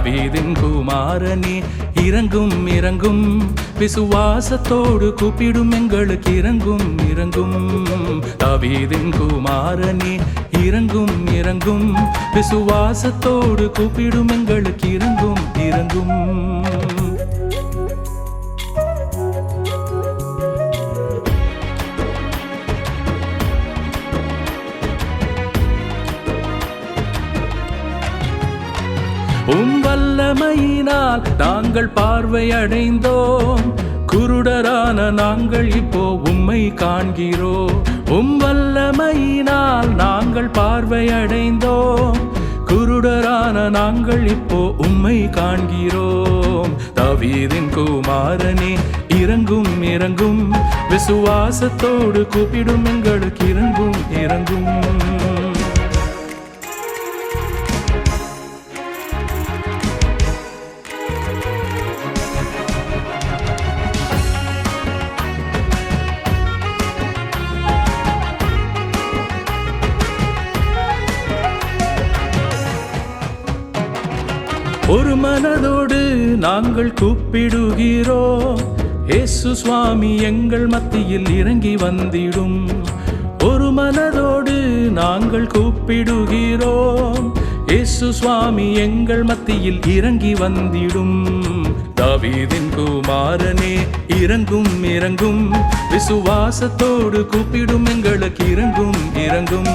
தாவீதின் குமாரனே இறங்கும் இறங்கும், விசுவாசத்தோடு கூப்பிடும் எங்களுக்கு இறங்கும் இறங்கும். தாவீதின் குமாரனே இறங்கும் இறங்கும், விசுவாசத்தோடு கூப்பிடும் எங்களுக்கு இறங்கும் இறங்கும். வல்லமையினால் நாங்கள் பார்வையடைந்தோம், குருடரான நாங்கள் இப்போ உம்மை காண்கிறோம். வல்லமையினால் நாங்கள் பார்வையடைந்தோம், குருடரான நாங்கள் இப்போ உம்மை காண்கிறோம். தாவீதின் குமாரனே இறங்கும் இறங்கும், விசுவாசத்தோடு கூப்பிடும் எங்களுக்கு இறங்கும் இறங்கும். ஒரு மனதோடு நாங்கள் கூப்பிடுகிறோம், இயேசு சுவாமி எங்கள் மத்தியில் இறங்கி வந்திடும். ஒரு மனதோடு நாங்கள் கூப்பிடுகிறோம், இயேசு சுவாமி எங்கள் மத்தியில் இறங்கி வந்திடும். தாவீதின் குமாரனே இறங்கும் இறங்கும், விசுவாசத்தோடு கூப்பிடும் எங்களுக்கு இறங்கும் இறங்கும்.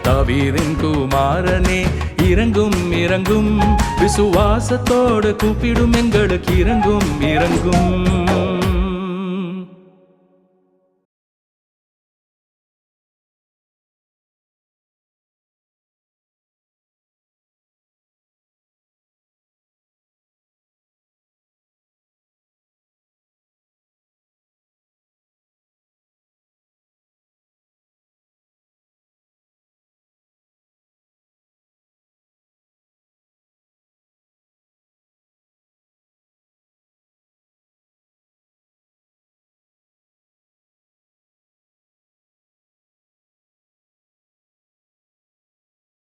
தாவீதின் குமாரனே இறங்கும் இறங்கும், விசுவாசத்தோடு கூப்பிடும் எங்களுக்கு இறங்கும் இறங்கும்.